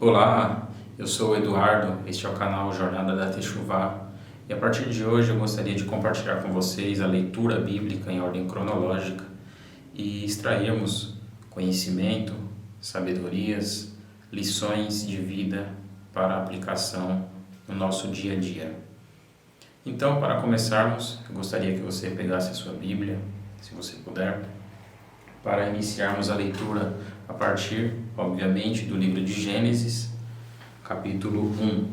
Olá, eu sou o Eduardo, este é o canal Jornada da Techuvá e a partir de hoje eu gostaria de compartilhar com vocês a leitura bíblica em ordem cronológica e extrairmos conhecimento, sabedorias, lições de vida para aplicação no nosso dia a dia. Então, para começarmos, eu gostaria que você pegasse a sua Bíblia, se você puder, para iniciarmos a leitura a partir, obviamente, do livro de Gênesis, capítulo 1.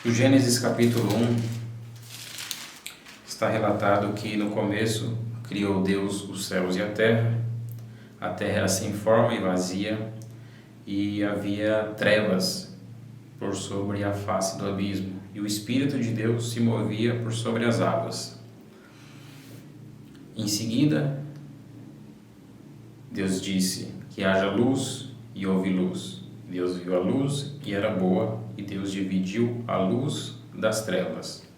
No Gênesis capítulo 1 está relatado que no começo criou Deus os céus e a terra era sem forma e vazia, e havia trevas por sobre a face do abismo, e o Espírito de Deus se movia por sobre as águas. Em seguida, Deus disse que haja luz e houve luz. Deus viu a luz e era boa, e Deus dividiu a luz das trevas.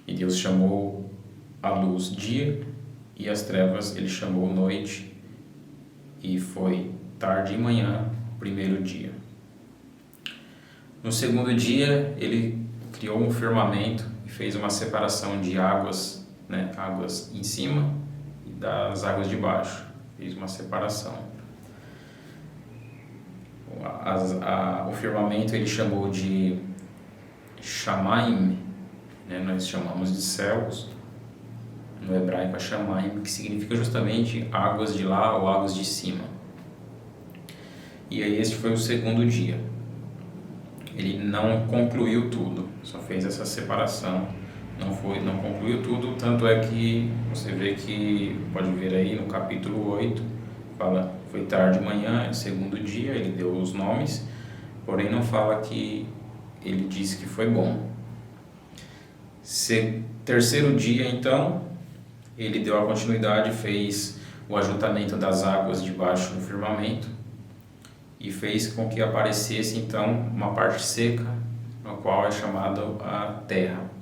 E Deus chamou a luz dia e as trevas ele chamou noite, e foi tarde e manhã, primeiro dia. No segundo dia, ele criou um firmamento e fez uma separação de águas, águas em cima e das águas de baixo. Fez uma separação. O firmamento ele chamou de Shamaim, nós chamamos de céus, no hebraico é Shamaim, que significa justamente águas de lá ou águas de cima. E aí este foi o segundo dia. Ele não concluiu tudo, só fez essa separação, não concluiu tudo, tanto é que você vê que, pode ver aí no capítulo 8, fala, foi tarde de manhã, é o segundo dia, ele deu os nomes, porém não fala que ele disse que foi bom. Terceiro dia, então, ele deu a continuidade, fez o ajuntamento das águas debaixo do firmamento e fez com que aparecesse, então, uma parte seca, a qual é chamada a terra.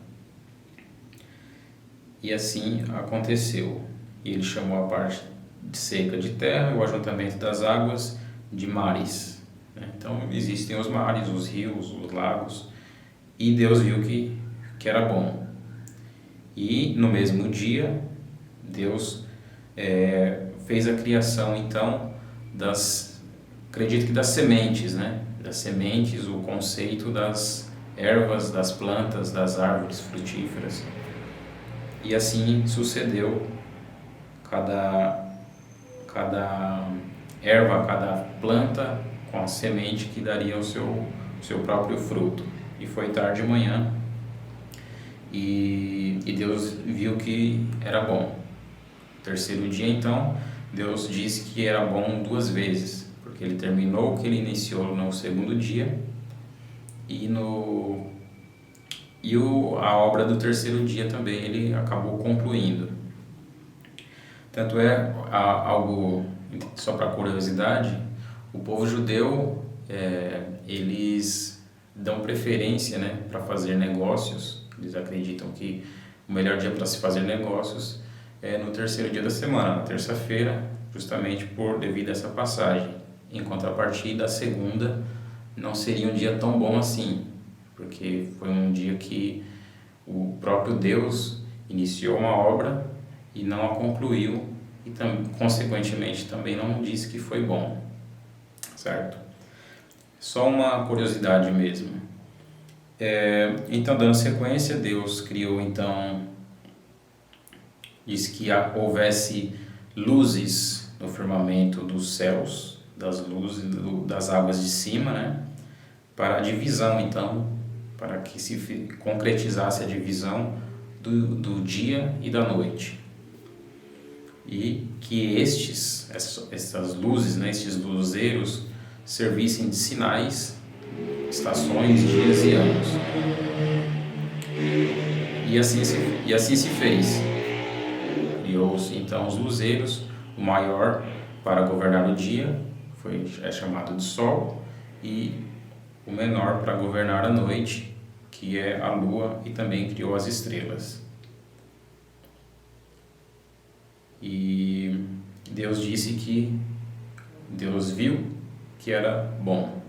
E assim aconteceu. E ele chamou a parte seca de terra e o ajuntamento das águas de mares. Então existem os mares, os rios, os lagos, e Deus viu que era bom. E no mesmo dia, Deus fez a criação então acredito que das sementes, das sementes, o conceito das ervas, das plantas, das árvores frutíferas. E assim sucedeu, cada erva, cada planta com a semente que daria o seu próprio fruto. E foi tarde de manhã, e Deus viu que era bom. Terceiro dia, então, Deus disse que era bom duas vezes, porque ele terminou o que ele iniciou no segundo dia, a obra do terceiro dia também ele acabou concluindo. Tanto é algo, só para curiosidade, o povo judeu, eles dão preferência para fazer negócios. Eles acreditam que o melhor dia para se fazer negócios é no terceiro dia da semana, na terça-feira, justamente devido a essa passagem. Em contrapartida, a segunda não seria um dia tão bom assim, porque foi um dia que o próprio Deus iniciou uma obra e não a concluiu, e consequentemente também não disse que foi bom, certo? Só uma curiosidade mesmo. Então, dando sequência, Deus criou, então, disse que houvesse luzes no firmamento dos céus, das luzes, das águas de cima, para a divisão, então, para que se concretizasse a divisão do dia e da noite. E que essas luzes, estes luzeiros, servissem de sinais, estações, dias e anos. E assim se fez. Criou-se então os luzeiros, o maior para governar o dia, é chamado de sol, e o menor para governar a noite, que é a lua, e também criou as estrelas. E Deus disse que Deus viu que era bom.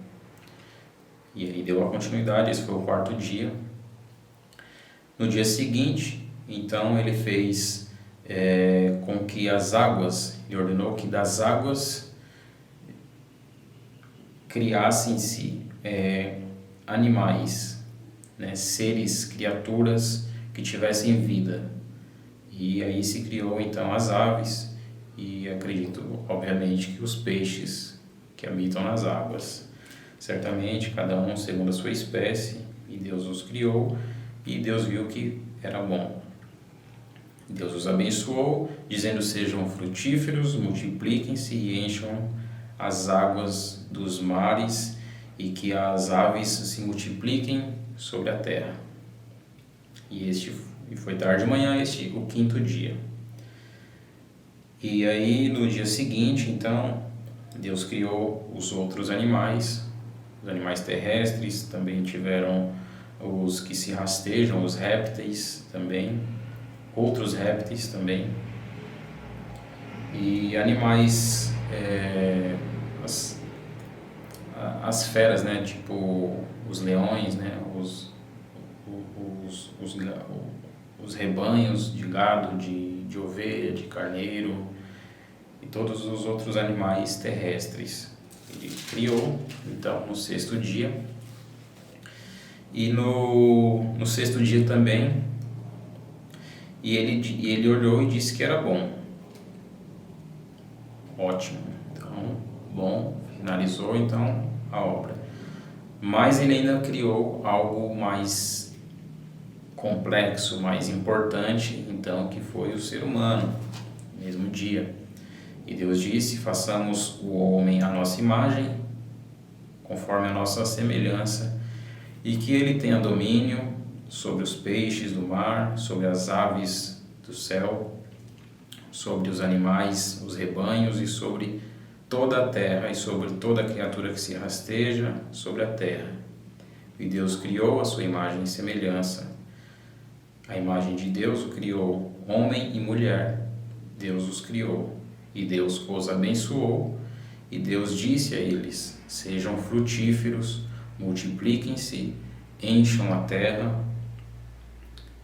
E aí deu a continuidade, esse foi o quarto dia. No dia seguinte, então ele fez com que as águas, ele ordenou que das águas criassem-se animais, né, seres, criaturas que tivessem vida. E aí se criou então as aves e acredito, obviamente, que os peixes que habitam nas águas. Certamente, cada um segundo a sua espécie, e Deus os criou, e Deus viu que era bom. Deus os abençoou, dizendo: sejam frutíferos, multipliquem-se e encham as águas dos mares, e que as aves se multipliquem sobre a terra. E foi tarde de manhã, o quinto dia. E aí, no dia seguinte, então, Deus criou os outros animais, os animais terrestres, também tiveram os que se rastejam, os répteis também, outros répteis também, e animais, as feras, né, tipo os leões, né, os rebanhos de gado, de ovelha, de carneiro e todos os outros animais terrestres. Ele criou, então, no sexto dia. E no sexto dia também, ele olhou e disse que era bom. Ótimo. Então, bom, finalizou então a obra. Mas ele ainda criou algo mais complexo, mais importante, então, que foi o ser humano, no mesmo dia. E Deus disse: façamos o homem à nossa imagem, conforme a nossa semelhança, e que ele tenha domínio sobre os peixes do mar, sobre as aves do céu, sobre os animais, os rebanhos, e sobre toda a terra, e sobre toda criatura que se rasteja sobre a terra. E Deus criou a sua imagem e semelhança. A imagem de Deus o criou, homem e mulher, Deus os criou. E Deus os abençoou, e Deus disse a eles: sejam frutíferos, multipliquem-se, encham a terra,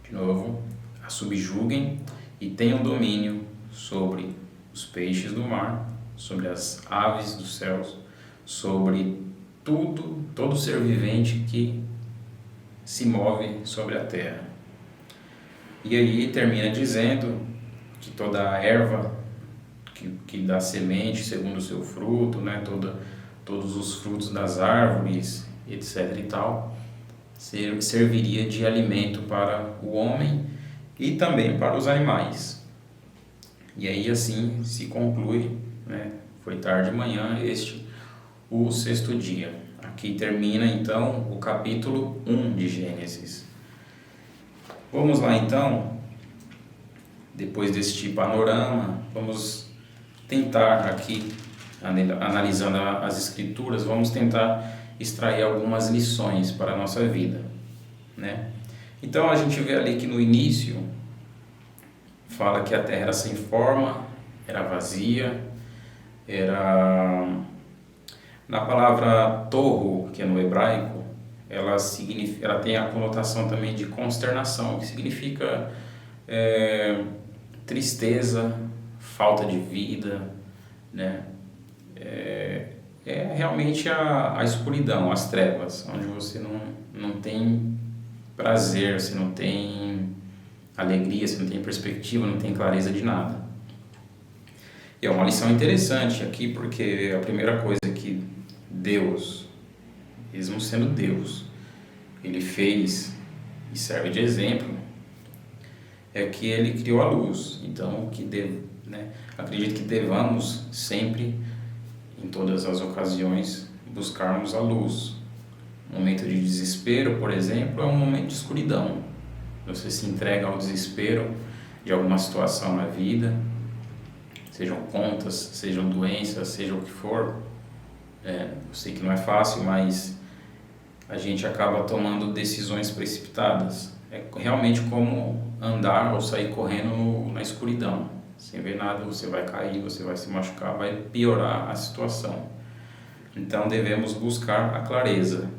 de novo, a subjuguem e tenham domínio sobre os peixes do mar, sobre as aves dos céus, sobre todo ser vivente que se move sobre a terra. E aí termina dizendo que toda a erva que dá semente segundo o seu fruto, né, todos os frutos das árvores, etc. e tal, serviria de alimento para o homem e também para os animais. E aí assim se conclui, né, foi tarde de manhã, o sexto dia. Aqui termina então o capítulo 1 de Gênesis. Vamos lá então, depois deste panorama, vamos tentar aqui, analisando as escrituras, vamos tentar extrair algumas lições para a nossa vida, né? Então a gente vê ali que no início fala que a terra era sem forma, era vazia, na palavra torro, que é no hebraico, ela tem a conotação também de consternação, que significa tristeza, falta de vida, né? É realmente a escuridão, as trevas, onde você não tem prazer, você não tem alegria, você não tem perspectiva, não tem clareza de nada. E é uma lição interessante aqui, porque a primeira coisa que Deus, mesmo sendo Deus, ele fez e serve de exemplo, é que ele criou a luz. Então, acredito que devamos sempre, em todas as ocasiões, buscarmos a luz. Um momento de desespero, por exemplo, é um momento de escuridão. Você se entrega ao desespero de alguma situação na vida, sejam contas, sejam doenças, seja o que for. Eu sei que não é fácil, mas a gente acaba tomando decisões precipitadas. É realmente como andar ou sair correndo na escuridão. sem ver nada, você vai cair, você vai se machucar, vai piorar a situação. Então devemos buscar a clareza.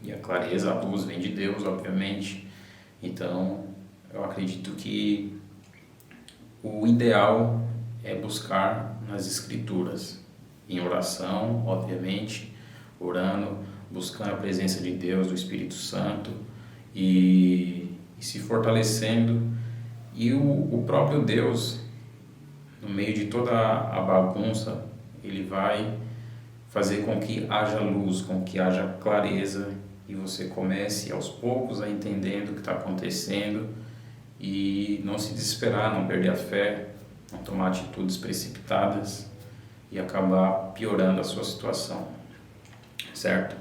E a clareza, a luz vem de Deus, obviamente. Então eu acredito que o ideal é buscar nas Escrituras, em oração, obviamente, orando, buscando a presença de Deus, do Espírito Santo e se fortalecendo. E o próprio Deus, no meio de toda a bagunça, Ele vai fazer com que haja luz, com que haja clareza e você comece aos poucos a entendendo o que está acontecendo e não se desesperar, não perder a fé, não tomar atitudes precipitadas e acabar piorando a sua situação, certo?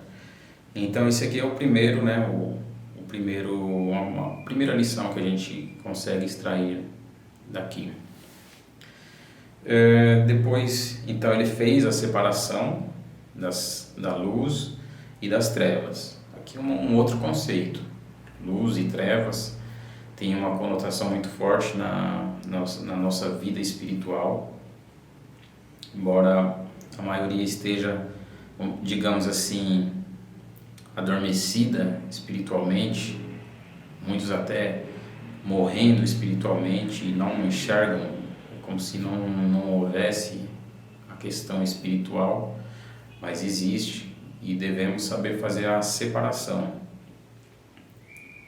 Então esse aqui é o primeiro, né, uma primeira lição que a gente consegue extrair daqui. Depois, então ele fez a separação da luz e das trevas. Aqui um outro conceito, luz e trevas tem uma conotação muito forte na nossa vida espiritual, embora a maioria esteja, digamos assim, adormecida espiritualmente, muitos até morrendo espiritualmente e não enxergam, como se não houvesse a questão espiritual, mas existe e devemos saber fazer a separação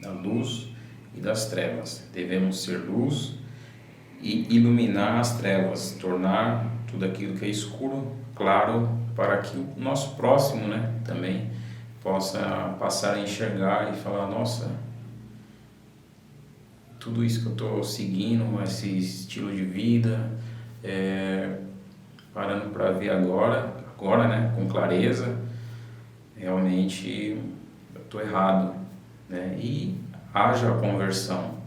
da luz e das trevas. Devemos ser luz e iluminar as trevas, tornar tudo aquilo que é escuro claro, para que o nosso próximo, né, também possa passar a enxergar e falar: nossa, tudo isso que eu estou seguindo, esse estilo de vida, parando para ver agora, né, com clareza, realmente eu estou errado, né, e haja a conversão,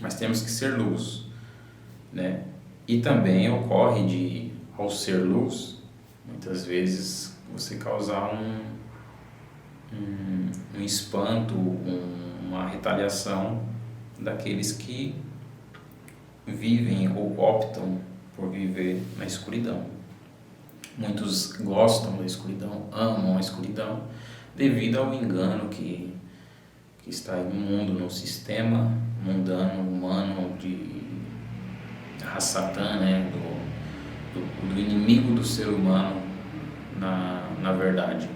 mas temos que ser luz, né, e também ocorre ao ser luz, muitas vezes você causar um espanto, uma retaliação daqueles que vivem ou optam por viver na escuridão. Muitos gostam da escuridão, amam a escuridão, devido ao engano que está imundo no sistema mundano, humano, de Satã, né, do inimigo do ser humano, na verdade.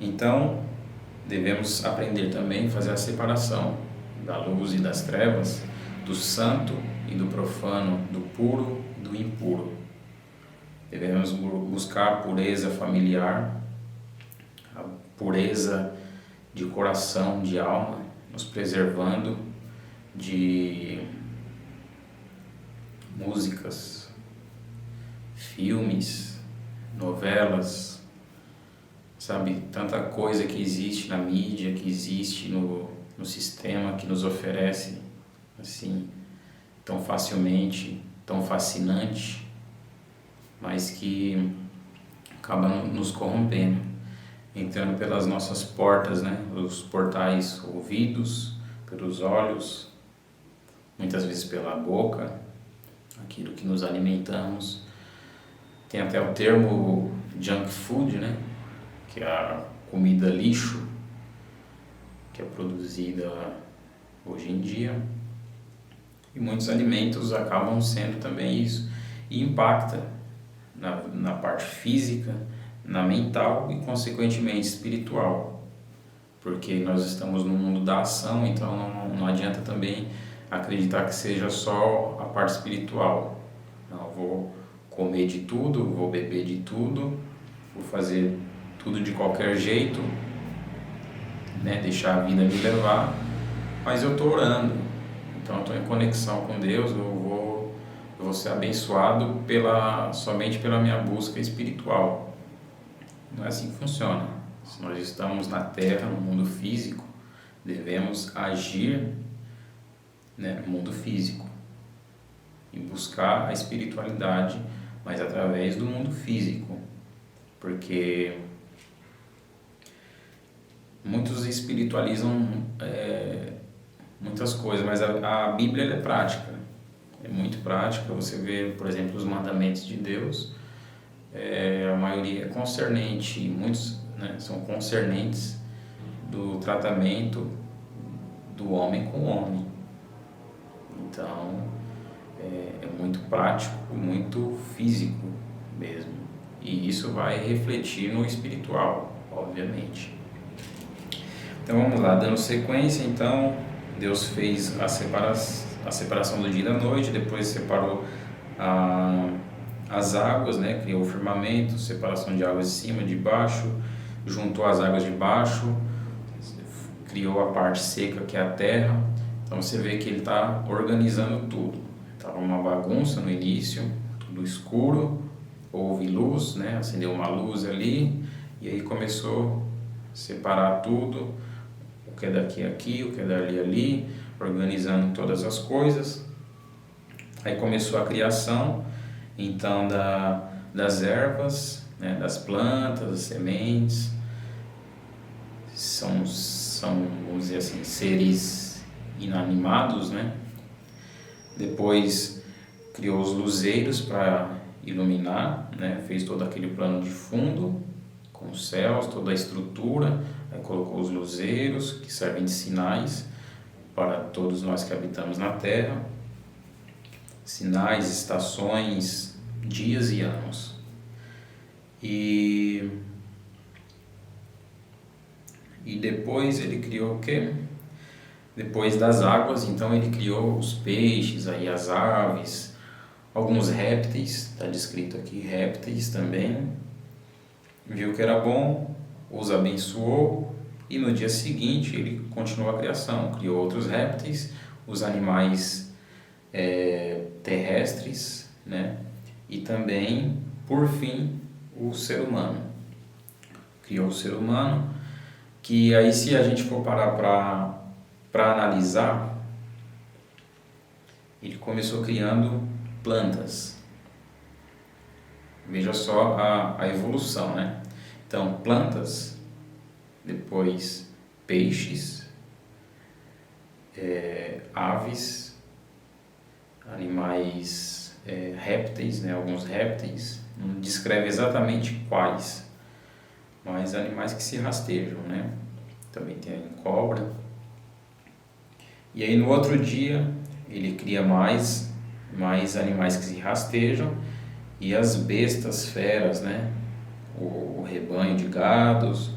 Então, devemos aprender também a fazer a separação da luz e das trevas, do santo e do profano, do puro e do impuro. Devemos buscar a pureza familiar, a pureza de coração, de alma, nos preservando de músicas, filmes, novelas, sabe, tanta coisa que existe na mídia, que existe no sistema, que nos oferece assim tão facilmente, tão fascinante, mas que acaba nos corrompendo, entrando pelas nossas portas, né, os portais ouvidos, pelos olhos, muitas vezes pela boca, aquilo que nos alimentamos. Tem até o termo junk food, né, que é a comida lixo, que é produzida hoje em dia, e muitos alimentos acabam sendo também isso, e impacta na parte física, na mental e consequentemente espiritual, porque nós estamos no mundo da ação, então não adianta também acreditar que seja só a parte espiritual. Não, vou comer de tudo, vou beber de tudo, vou fazer tudo de qualquer jeito, né, deixar a vida me levar, mas eu estou orando, então eu estou em conexão com Deus, eu vou ser abençoado somente pela minha busca espiritual. Não é assim que funciona. Se nós estamos na Terra, no mundo físico, devemos agir, né, no mundo físico e buscar a espiritualidade, mas através do mundo físico, porque muitos espiritualizam muitas coisas, mas a Bíblia é prática. é muito prática. Você vê, por exemplo, os mandamentos de Deus, a maioria é concernente, muitos, né, são concernentes do tratamento do homem com o homem. Então, é muito prático, muito físico mesmo. E isso vai refletir no espiritual, obviamente. Então vamos lá, dando sequência. Então Deus fez a separação do dia e da noite, depois separou as águas, né? Criou o firmamento, separação de águas de cima, de baixo, juntou as águas de baixo, criou a parte seca, que é a terra. Então você vê que ele está organizando tudo. Estava uma bagunça no início, tudo escuro, houve luz, né? Acendeu uma luz ali, e aí começou a separar tudo, o que é daqui aqui, o que é dali ali, organizando todas as coisas. Aí começou a criação, então, das ervas, né? Das plantas, das sementes. São, vamos dizer assim, seres inanimados, né? Depois criou os luzeiros para iluminar, né? Fez todo aquele plano de fundo com os céus, toda a estrutura. Aí colocou os luzeiros, que servem de sinais para todos nós que habitamos na Terra. Sinais, estações, dias e anos. E depois ele criou o quê? Depois das águas, então ele criou os peixes, aí as aves, alguns répteis, está descrito aqui, répteis também. Viu que era bom, os abençoou, e no dia seguinte ele continuou a criação, criou outros répteis, os animais terrestres, né? E também, por fim, o ser humano. Criou o ser humano, que aí, se a gente for parar para analisar, ele começou criando plantas. Veja só a evolução, né? Então, plantas, depois peixes, aves, animais, répteis, né? Alguns répteis, não descreve exatamente quais, mas animais que se rastejam, né? Também tem a cobra. E aí no outro dia ele cria mais animais que se rastejam, e as bestas, feras, né? O rebanho de gados,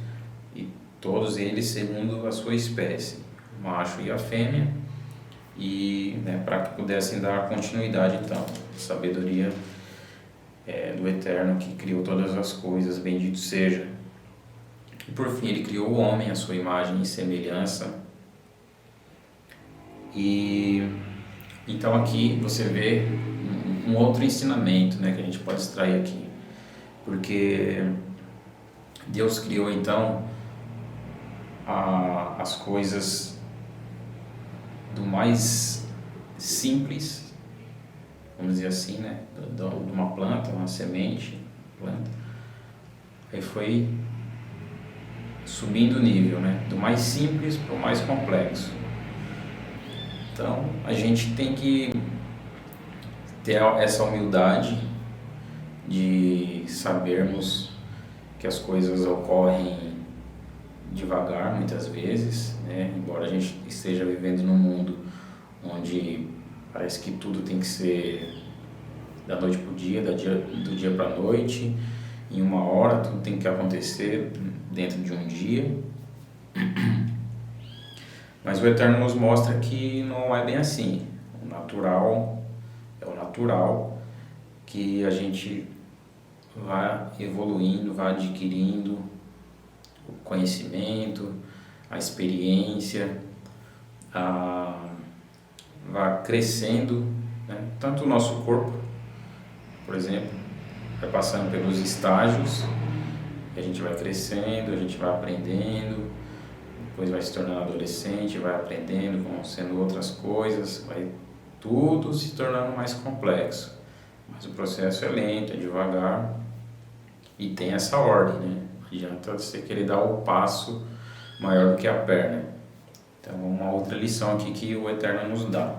e todos eles segundo a sua espécie, o macho e a fêmea, e, né, para que pudessem dar continuidade, então, sabedoria do Eterno que criou todas as coisas, bendito seja. E por fim ele criou o homem à sua imagem e semelhança. E então aqui você vê um outro ensinamento, né, que a gente pode extrair aqui, porque Deus criou então as coisas do mais simples, vamos dizer assim, né, de uma planta, uma semente, planta. Aí foi subindo o nível, né, do mais simples para o mais complexo. Então a gente tem que ter essa humildade de sabermos que as coisas ocorrem devagar muitas vezes, né? Embora a gente esteja vivendo num mundo onde parece que tudo tem que ser da noite para o dia, do dia para a noite, em uma hora tudo tem que acontecer dentro de um dia. Mas o Eterno nos mostra que não é bem assim. O natural é o natural, que a gente vai evoluindo, vai adquirindo o conhecimento, a experiência, vai crescendo, né? Tanto o nosso corpo, por exemplo, vai passando pelos estágios, a gente vai crescendo, a gente vai aprendendo, depois vai se tornando adolescente, vai aprendendo, vão sendo outras coisas, vai tudo se tornando mais complexo. Mas o processo é lento, é devagar, e tem essa ordem, né? Não adianta você querer dar o passo maior do que a perna. Então, uma outra lição aqui que o Eterno nos dá.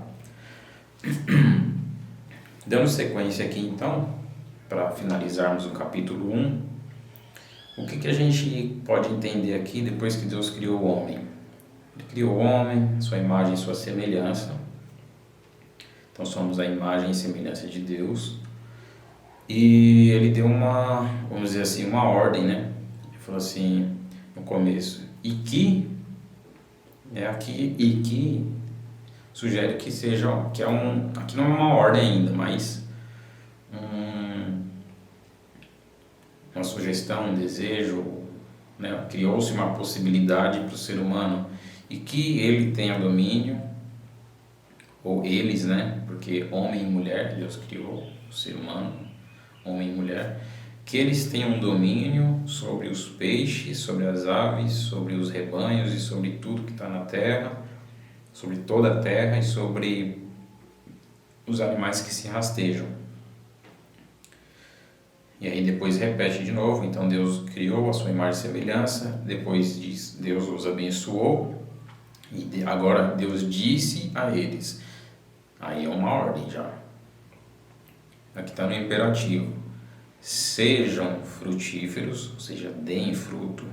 Dando sequência aqui então, para finalizarmos o capítulo 1, o que a gente pode entender aqui depois que Deus criou o homem? Ele criou o homem, sua imagem e sua semelhança. Então somos a imagem e semelhança de Deus. E ele deu vamos dizer assim, uma ordem, né? Ele falou assim no começo, aqui sugere que seja, aqui não é uma ordem ainda, mas uma sugestão, um desejo, né? Criou-se uma possibilidade para o ser humano e que ele tenha domínio, ou eles, né? Porque homem e mulher, Deus criou o ser humano, homem e mulher, que eles tenham domínio sobre os peixes, sobre as aves, sobre os rebanhos e sobre tudo que está na terra, sobre toda a terra e sobre os animais que se rastejam. E aí depois repete de novo, então Deus criou a sua imagem e semelhança, depois diz, Deus os abençoou, e agora Deus disse a eles, aí é uma ordem já, aqui está no imperativo, sejam frutíferos, ou seja, deem fruto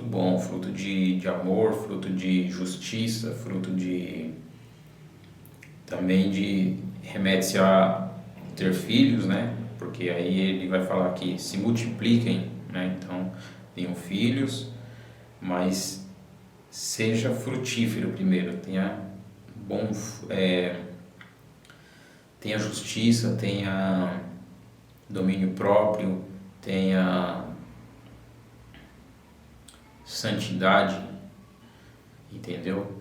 bom, fruto de amor, fruto de justiça, fruto também remete-se a ter filhos, né? Porque aí ele vai falar que se multipliquem, né? Então, tenham filhos, mas seja frutífero primeiro, tenha justiça, tenha domínio próprio, tenha santidade, entendeu?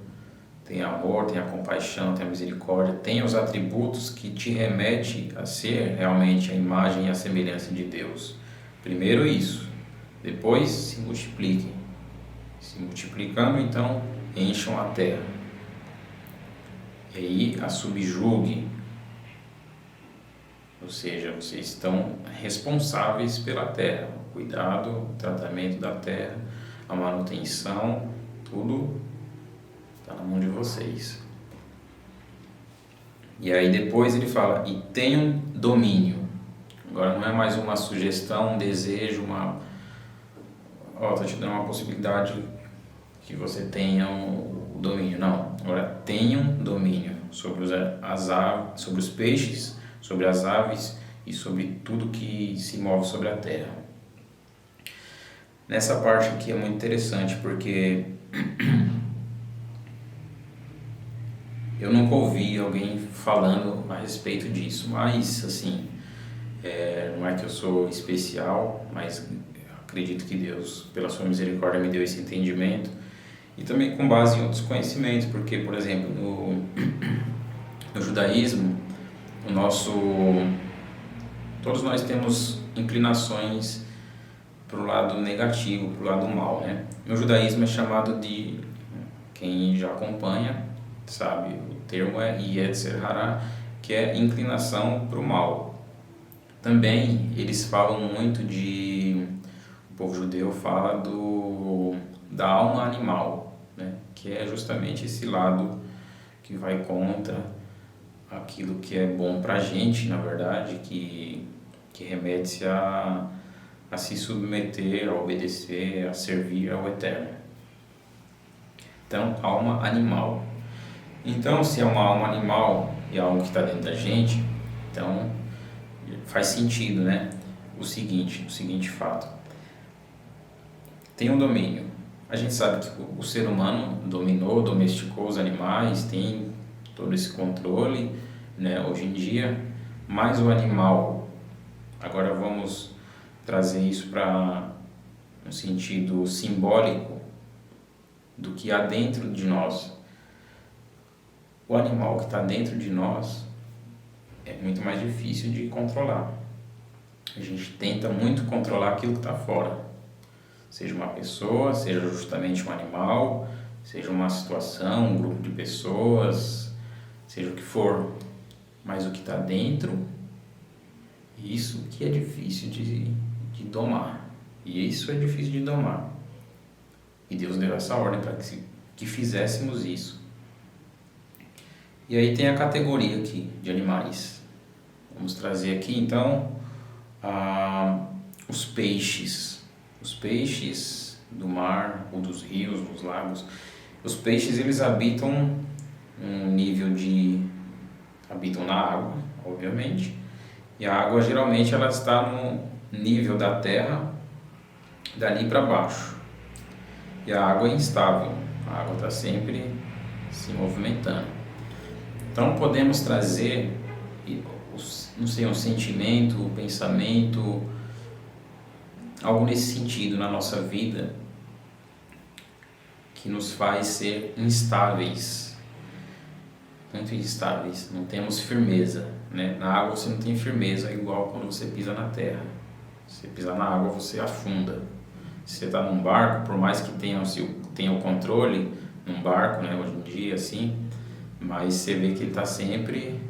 Tenha amor, tenha compaixão, tenha misericórdia, tenha os atributos que te remete a ser realmente a imagem e a semelhança de Deus. Primeiro isso, depois se multipliquem. Se multiplicando, então, encham a terra. E aí a subjugue. Ou seja, vocês estão responsáveis pela terra. O cuidado, o tratamento da terra, a manutenção, tudo está na mão de vocês. E aí depois ele fala, e tenham domínio. Agora não é mais uma sugestão, um desejo, tá te dando uma possibilidade que você tenha o domínio. Não, agora tenham domínio sobre sobre os peixes, sobre as aves e sobre tudo que se move sobre a terra. Nessa parte aqui é muito interessante porque eu nunca ouvi alguém falando a respeito disso, mas assim, não é que eu sou especial, mas acredito que Deus, pela sua misericórdia, me deu esse entendimento e também com base em outros conhecimentos, porque, por exemplo, no judaísmo, todos nós temos inclinações para o lado negativo, para o lado mal, né? No judaísmo é chamado de, quem já acompanha sabe, o termo é Yetzer Hara, que é inclinação para o mal. Também eles falam muito o povo judeu fala da alma animal, né? Que é justamente esse lado que vai contra aquilo que é bom para a gente, na verdade, que remete-se a se submeter, a obedecer, a servir ao Eterno. Então, alma animal. Então, se é uma alma animal e é algo que está dentro da gente, então faz sentido, né? O seguinte fato. Tem um domínio. A gente sabe que o ser humano domesticou os animais, tem todo esse controle, né, hoje em dia, mas o animal, agora vamos trazer isso para um sentido simbólico do que há dentro de nós. O animal que está dentro de nós é muito mais difícil de controlar. A gente tenta muito controlar aquilo que está fora. Seja uma pessoa, seja justamente um animal, seja uma situação, um grupo de pessoas, seja o que for. Mas o que está dentro, isso que é difícil de domar. E isso é difícil de domar. E Deus deu essa ordem para que fizéssemos isso. E aí tem a categoria aqui de animais. Vamos trazer aqui então os peixes. Os peixes do mar ou dos rios, dos lagos. Os peixes, eles habitam um nível de... habitam na água, obviamente. E a água geralmente ela está no nível da terra dali para baixo. E a água é instável. A água está sempre se movimentando. Então podemos trazer, não sei, um sentimento, um pensamento, algo nesse sentido na nossa vida que nos faz ser instáveis, muito instáveis, não temos firmeza, né? Na água você não tem firmeza, igual quando você pisa na terra. Se pisar na água você afunda. Se você está num barco, por mais que tenha o controle num barco, né, hoje em dia assim, mas você vê que ele está sempre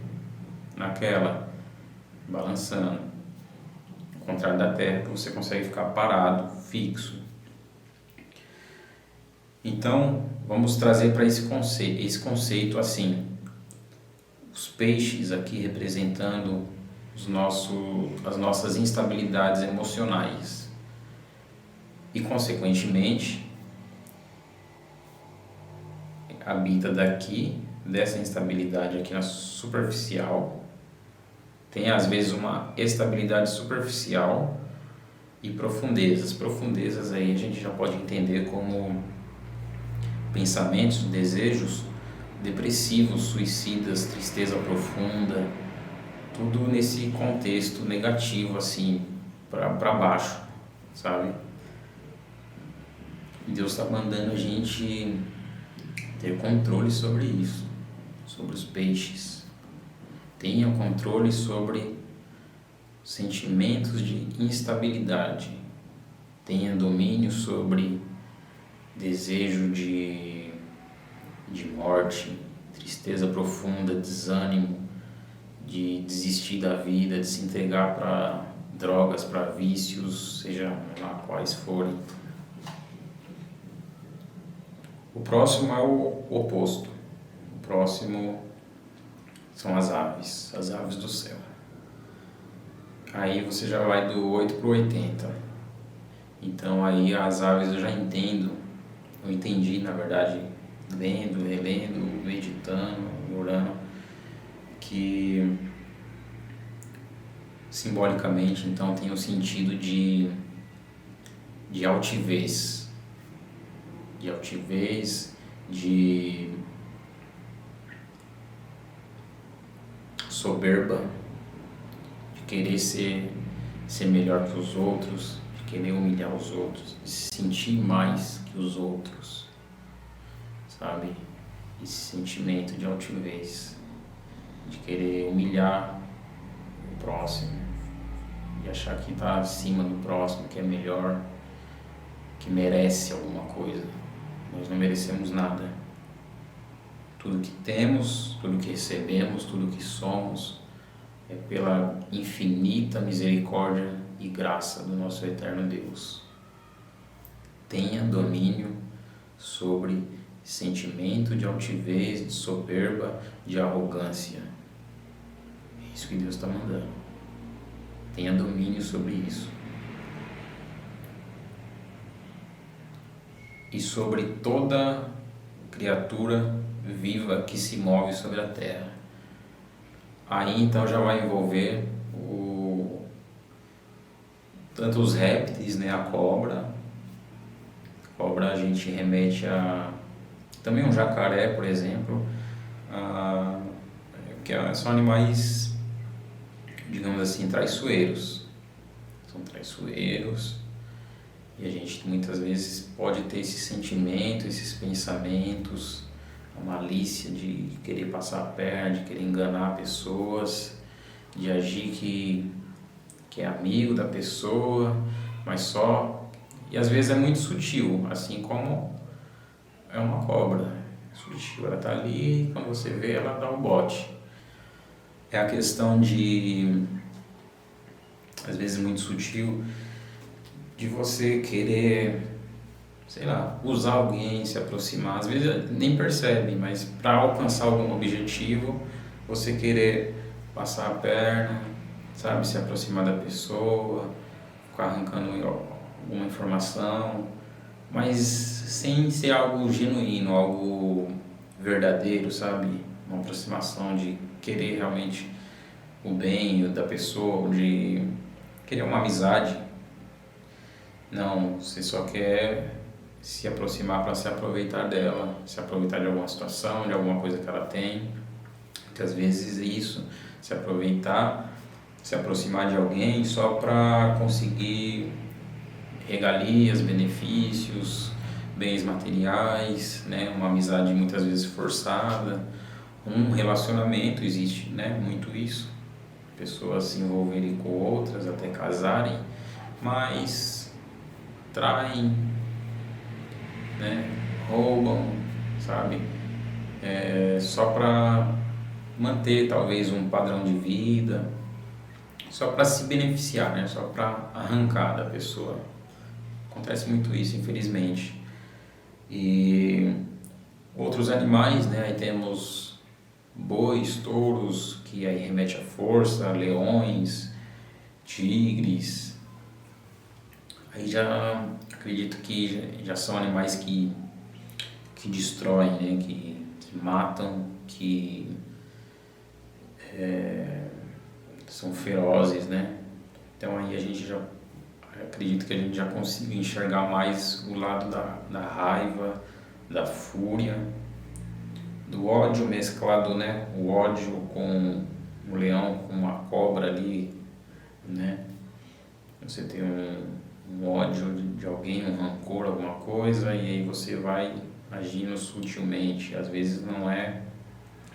naquela, balançando. Ao contrário da terra, que você consegue ficar parado, fixo. Então, vamos trazer para esse conceito assim, os peixes aqui representando as nossas instabilidades emocionais. E, consequentemente, habita dessa instabilidade aqui na superficial, tem às vezes uma estabilidade superficial e profundezas. Profundezas aí a gente já pode entender como pensamentos, desejos depressivos, suicidas, tristeza profunda, tudo nesse contexto negativo assim, para baixo, sabe? E Deus está mandando a gente ter controle sobre isso, sobre os peixes. Tenha controle sobre sentimentos de instabilidade. Tenha domínio sobre desejo de morte, tristeza profunda, desânimo, de desistir da vida, de se entregar para drogas, para vícios, seja lá quais forem. O próximo é o oposto. O próximo são as aves do céu. Aí você já vai do 8 para o 80. Então aí as aves eu entendi na verdade, lendo, relendo, meditando, orando, que simbolicamente então tem o sentido de altivez, de soberba, de querer ser melhor que os outros, de querer humilhar os outros, de se sentir mais que os outros, sabe? Esse sentimento de altivez, de querer humilhar o próximo, de achar que está acima do próximo, que é melhor, que merece alguma coisa. Nós não merecemos nada. Tudo que temos, tudo que recebemos, tudo que somos é pela infinita misericórdia e graça do nosso eterno Deus. Tenha domínio sobre sentimento de altivez, de soberba, de arrogância. É isso que Deus está mandando. Tenha domínio sobre isso. E sobre toda criatura viva que se move sobre a terra. Aí então já vai envolver tanto os répteis, né, a cobra. Cobra a gente remete a também um jacaré, por exemplo, que são animais, digamos assim, traiçoeiros. São traiçoeiros. E a gente muitas vezes pode ter esse sentimento, esses pensamentos, a malícia de querer passar a perna, de querer enganar pessoas, de agir que é amigo da pessoa, mas só... E às vezes é muito sutil, assim como é uma cobra. É sutil, ela está ali, quando você vê ela dá um bote. É a questão de, às vezes muito sutil, de você querer sei lá, usar alguém, se aproximar. Às vezes nem percebe, mas para alcançar algum objetivo, você querer passar a perna, sabe, se aproximar da pessoa, ficar arrancando alguma informação, mas sem ser algo genuíno, algo verdadeiro, sabe? Uma aproximação de querer realmente o bem da pessoa, de querer uma amizade. Não, você só quer se aproximar para se aproveitar dela, se aproveitar de alguma situação, de alguma coisa que ela tem. Muitas vezes é isso, se aproveitar, se aproximar de alguém só para conseguir regalias, benefícios, bens materiais, né? Uma amizade muitas vezes forçada, um relacionamento, existe, né? Muito isso, pessoas se envolverem com outras até casarem, mas traem, né? Roubam, sabe? Só para manter talvez um padrão de vida, só para se beneficiar, né? Só para arrancar da pessoa. Acontece muito isso, infelizmente. E outros animais, né? Aí temos bois, touros, que aí remete à força, leões, tigres. Aí já acredito que já são animais que destroem, né? Que matam, que são ferozes, né? Então aí a gente já acredito que a gente já consiga enxergar mais o lado da raiva, da fúria, do ódio mesclado, né? O ódio com o leão, com uma cobra ali, né? Você tem um ódio de alguém, um rancor, alguma coisa, e aí você vai agindo sutilmente. Às vezes não é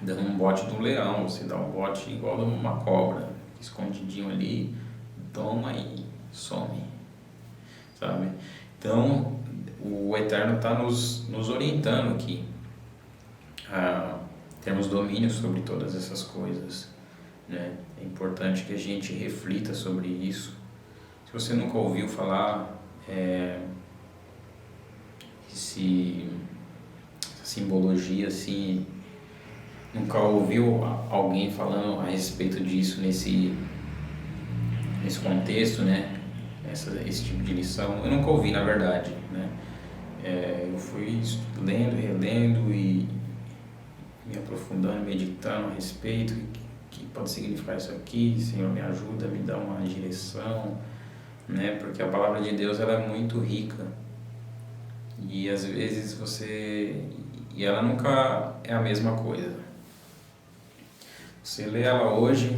dando um bote do leão, você dá um bote igual de uma cobra, escondidinho ali, toma e some, sabe? Então, o Eterno está nos orientando aqui a termos domínio sobre todas essas coisas, né? É importante que a gente reflita sobre isso. Se você nunca ouviu falar essa simbologia assim, nunca ouviu alguém falando a respeito disso nesse contexto, né? Esse tipo de lição, eu nunca ouvi, na verdade, né? Eu fui lendo, relendo e me aprofundando, meditando a respeito, que pode significar isso aqui, Senhor, me ajuda, me dá uma direção, né? Porque a palavra de Deus, ela é muito rica e às vezes e ela nunca é a mesma coisa. Você lê ela hoje,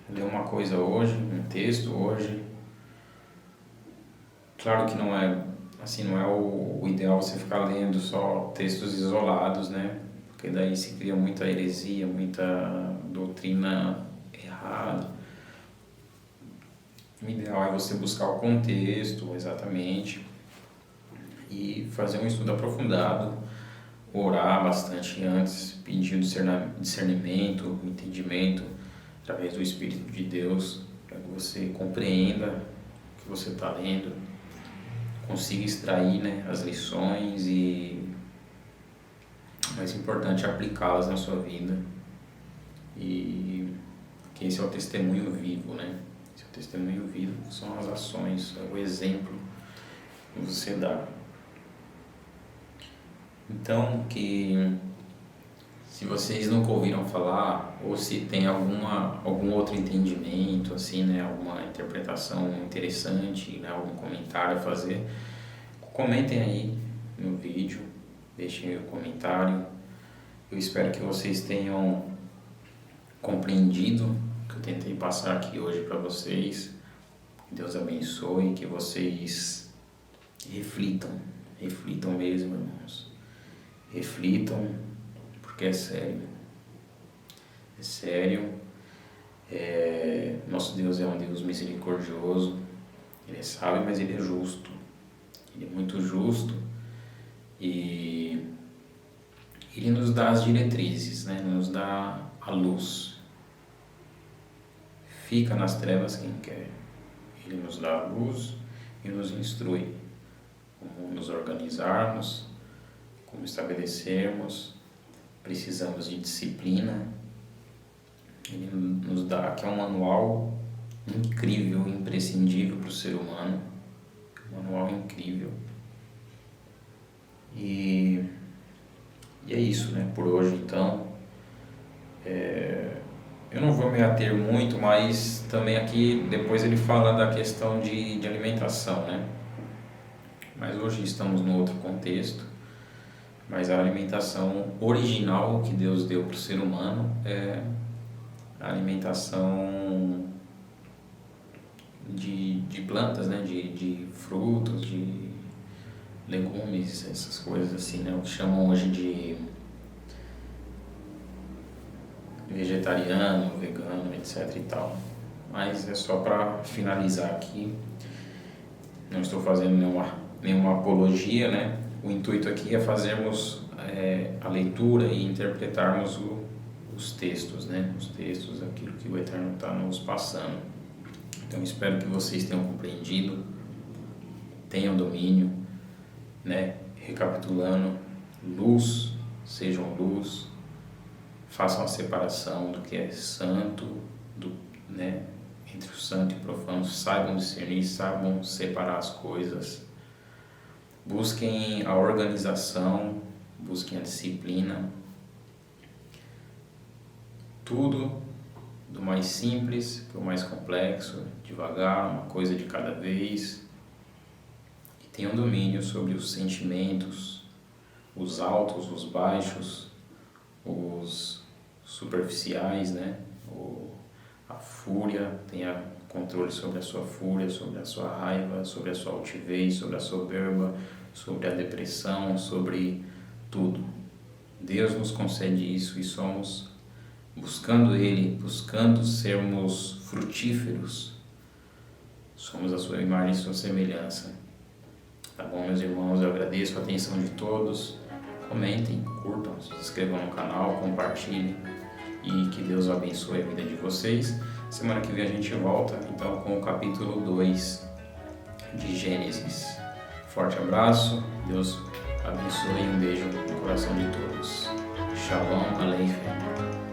lê uma coisa hoje, um texto hoje, claro que não é assim, não é o ideal você ficar lendo só textos isolados, né? Porque daí se cria muita heresia, muita doutrina errada. O ideal é você buscar o contexto exatamente e fazer um estudo aprofundado, orar bastante antes, pedir discernimento, entendimento através do Espírito de Deus, para que você compreenda o que você está lendo, consiga extrair, né, as lições e, mais importante, aplicá-las na sua vida. E que esse é o testemunho vivo, né? Esse é o testemunho vivo, são as ações, é o exemplo que você dá. Então, que se vocês nunca ouviram falar, ou se tem algum outro entendimento, assim, né, alguma interpretação interessante, né, algum comentário a fazer, comentem aí no vídeo, deixem o comentário. Eu espero que vocês tenham compreendido o que eu tentei passar aqui hoje para vocês. Que Deus abençoe, que vocês reflitam mesmo, irmãos. Reflitam, porque é sério. É sério. Nosso Deus é um Deus misericordioso. Ele é sábio, mas Ele é justo. Ele é muito justo. E Ele nos dá as diretrizes, né? Nos dá a luz. Fica nas trevas quem quer. Ele nos dá a luz e nos instrui. como nos organizarmos, como estabelecermos. Precisamos de disciplina. Ele nos dá aqui um manual incrível, imprescindível para o ser humano. Um manual incrível. E é isso, né? Por hoje, então. Eu não vou me ater muito, mas também aqui depois ele fala da questão de alimentação, né? Mas hoje estamos num outro contexto. Mas a alimentação original que Deus deu para o ser humano é a alimentação de plantas, né? De frutos, de legumes, essas coisas assim, né? O que chamam hoje de vegetariano, vegano, etc e tal. Mas é só para finalizar aqui. Não estou fazendo nenhuma apologia, né? O intuito aqui é fazermos a leitura e interpretarmos os textos, né? Os textos, aquilo que o Eterno está nos passando. Então espero que vocês tenham compreendido, tenham domínio, né? Recapitulando, luz, sejam luz, façam a separação do que é santo, né? Entre o santo e o profano, saibam discernir, saibam separar as coisas. Busquem a organização, busquem a disciplina. Tudo do mais simples para o mais complexo, devagar, uma coisa de cada vez. E tenham domínio sobre os sentimentos, os altos, os baixos, os superficiais, né? A fúria, tenha controle sobre a sua fúria, sobre a sua raiva, sobre a sua altivez, sobre a soberba, sobre a depressão, sobre tudo. Deus nos concede isso e somos, buscando Ele, buscando sermos frutíferos, somos a sua imagem e sua semelhança. Tá bom, meus irmãos? Eu agradeço a atenção de todos. Comentem, curtam, se inscrevam no canal, compartilhem e que Deus abençoe a vida de vocês. Semana que vem a gente volta então com o capítulo 2 de Gênesis. Forte abraço, Deus abençoe e um beijo no coração de todos. Shalom Aleichem.